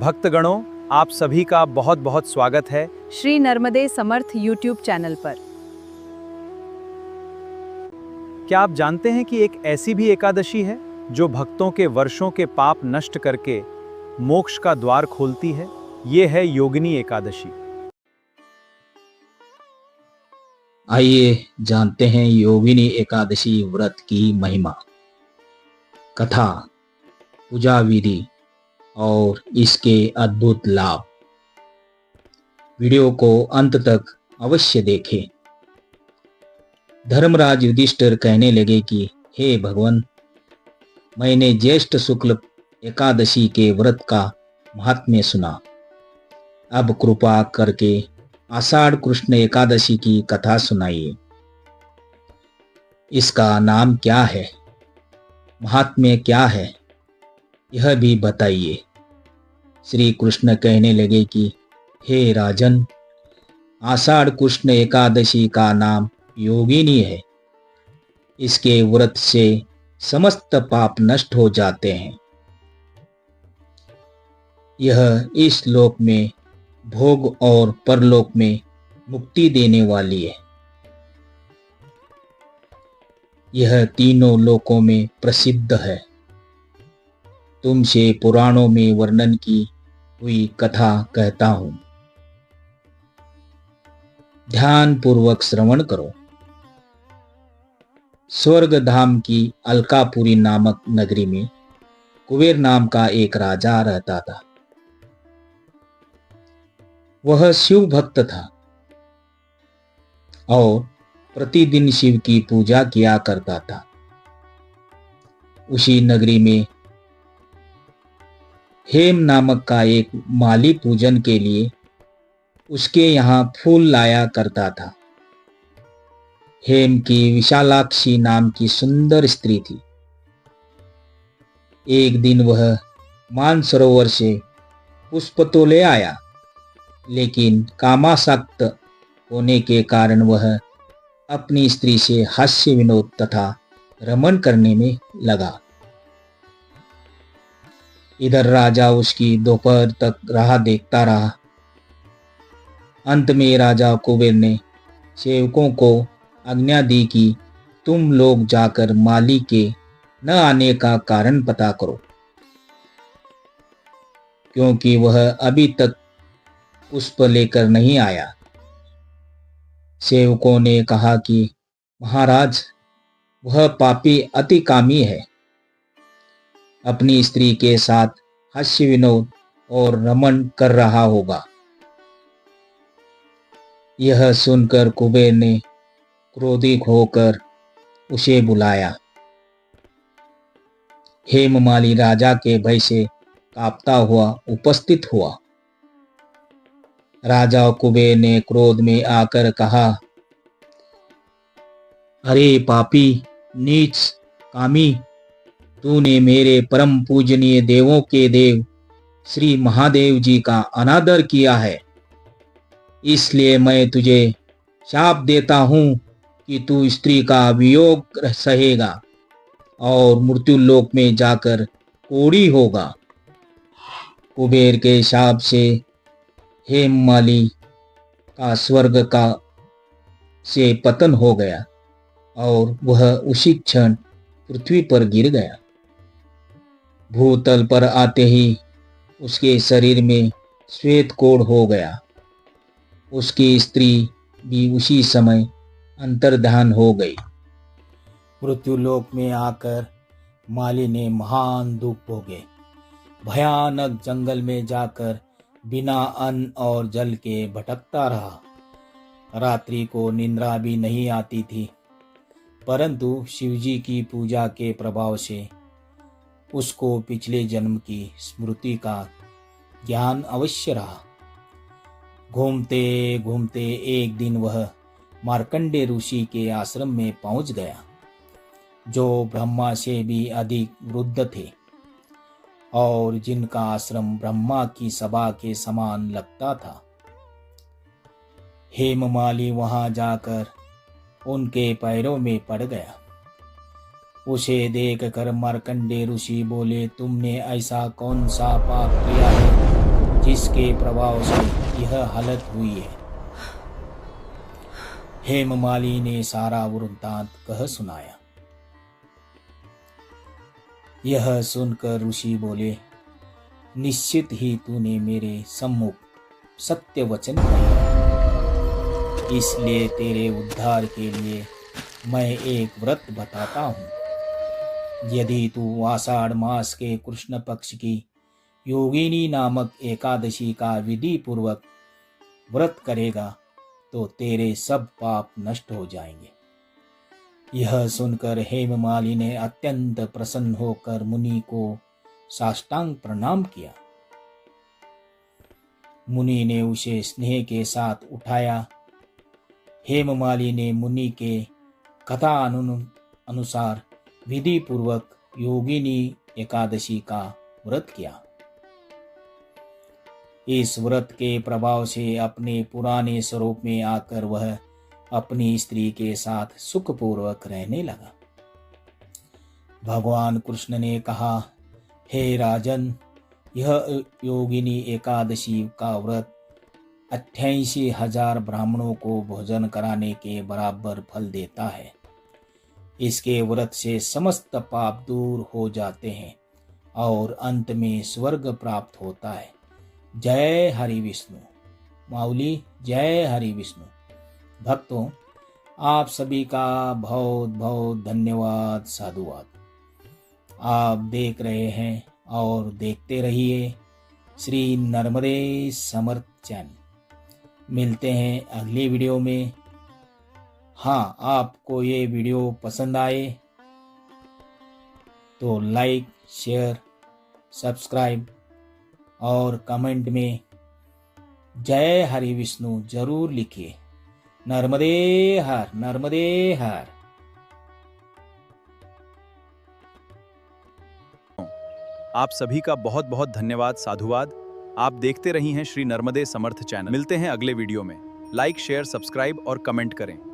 भक्तगणों, आप सभी का बहुत बहुत स्वागत है श्री नर्मदे समर्थ यूट्यूब चैनल पर। क्या आप जानते हैं कि एक ऐसी भी एकादशी है जो भक्तों के वर्षों के पाप नष्ट करके मोक्ष का द्वार खोलती है? ये है योगिनी एकादशी। आइए जानते हैं योगिनी एकादशी व्रत की महिमा, कथा, पूजा विधि और इसके अद्भुत लाभ। वीडियो को अंत तक अवश्य देखें। धर्मराज युधिष्ठिर कहने लगे कि हे भगवान, मैंने ज्येष्ठ शुक्ल एकादशी के व्रत का महात्म्य सुना। अब कृपा करके आषाढ़ कृष्ण एकादशी की कथा सुनाइए। इसका नाम क्या है, महात्म्य क्या है, यह भी बताइए। श्री कृष्ण कहने लगे कि हे राजन, आषाढ़ कृष्ण एकादशी का नाम योगिनी है। इसके व्रत से समस्त पाप नष्ट हो जाते हैं। यह इस लोक में भोग और परलोक में मुक्ति देने वाली है। यह तीनों लोकों में प्रसिद्ध है। तुमसे पुराणों में वर्णन की हुई कथा कहता हूं, ध्यान पूर्वक श्रवण करो। स्वर्ग धाम की अलकापुरी नामक नगरी में कुबेर नाम का एक राजा रहता था। वह शिव भक्त था और प्रतिदिन शिव की पूजा किया करता था। उसी नगरी में हेम नामक का एक माली पूजन के लिए उसके यहाँ फूल लाया करता था। हेम की विशालाक्षी नाम की सुंदर स्त्री थी। एक दिन वह मानसरोवर से पुष्प तो ले आया, लेकिन कामासक्त होने के कारण वह अपनी स्त्री से हास्य विनोद तथा रमण करने में लगा। इधर राजा उसकी दोपहर तक राह देखता रहा। अंत में राजा कुबेर ने सेवकों को आज्ञा दी कि तुम लोग जाकर माली के न आने का कारण पता करो, क्योंकि वह अभी तक पुष्प लेकर नहीं आया। सेवकों ने कहा कि महाराज, वह पापी अति कामी है, अपनी स्त्री के साथ हास्य विनोद और रमण कर रहा होगा। यह सुनकर कुबेर ने क्रोधित होकर उसे बुलाया। हेममाली राजा के भय से कांपता हुआ उपस्थित हुआ। राजा कुबेर ने क्रोध में आकर कहा, अरे पापी, नीच, कामी, तूने मेरे परम पूजनीय देवों के देव श्री महादेव जी का अनादर किया है। इसलिए मैं तुझे शाप देता हूं कि तू स्त्री का वियोग सहेगा और मृत्यु लोक में जाकर कोढ़ी होगा। कुबेर के शाप से हेममाली का स्वर्ग का से पतन हो गया और वह उसी क्षण पृथ्वी पर गिर गया। भूतल पर आते ही उसके शरीर में श्वेत कोढ़ हो गया। उसकी स्त्री भी उसी समय अंतर्धान हो गई। मृत्युलोक में आकर माली ने महान दुख भोगे। भयानक जंगल में जाकर बिना अन्न और जल के भटकता रहा। रात्रि को निद्रा भी नहीं आती थी, परंतु शिवजी की पूजा के प्रभाव से उसको पिछले जन्म की स्मृति का ज्ञान अवश्य रहा। घूमते घूमते एक दिन वह मार्कंडेय ऋषि के आश्रम में पहुंच गया, जो ब्रह्मा से भी अधिक वृद्ध थे और जिनका आश्रम ब्रह्मा की सभा के समान लगता था। हेममाली वहां जाकर उनके पैरों में पड़ गया। उसे देखकर मार्कंडेय ऋषि बोले, तुमने ऐसा कौन सा पाप किया है जिसके प्रभाव से यह हालत हुई है। हेममाली ने सारा वृत्तांत कह सुनाया। यह सुनकर ऋषि बोले, निश्चित ही तूने मेरे सम्मुख सत्य वचन कहे, इसलिए तेरे उद्धार के लिए मैं एक व्रत बताता हूँ। यदि तू आषाढ़ मास के कृष्ण पक्ष की योगिनी नामक एकादशी का विधि पूर्वक व्रत करेगा तो तेरे सब पाप नष्ट हो जाएंगे। यह सुनकर हेममाली ने अत्यंत प्रसन्न होकर मुनि को साष्टांग प्रणाम किया। मुनि ने उसे स्नेह के साथ उठाया। हेममाली ने मुनि के कथा अनुसार विधि पूर्वक योगिनी एकादशी का व्रत किया। इस व्रत के प्रभाव से अपने पुराने स्वरूप में आकर वह अपनी स्त्री के साथ सुखपूर्वक रहने लगा। भगवान कृष्ण ने कहा, हे राजन, यह योगिनी एकादशी का व्रत 88,000 ब्राह्मणों को भोजन कराने के बराबर फल देता है। इसके व्रत से समस्त पाप दूर हो जाते हैं और अंत में स्वर्ग प्राप्त होता है। जय हरि विष्णु। माऊली, जय हरि विष्णु। भक्तों, आप सभी का बहुत बहुत धन्यवाद, साधुवाद। आप देख रहे हैं और देखते रहिए श्री नर्मदे समर्थ चैनल। मिलते हैं अगली वीडियो में। हाँ, आपको ये वीडियो पसंद आए तो लाइक, शेयर, सब्सक्राइब और कमेंट में जय हरि विष्णु जरूर लिखिए। नर्मदे हर, नर्मदे हर। आप सभी का बहुत बहुत धन्यवाद, साधुवाद। आप देखते रही हैं श्री नर्मदे समर्थ चैनल। मिलते हैं अगले वीडियो में। लाइक, शेयर, सब्सक्राइब और कमेंट करें।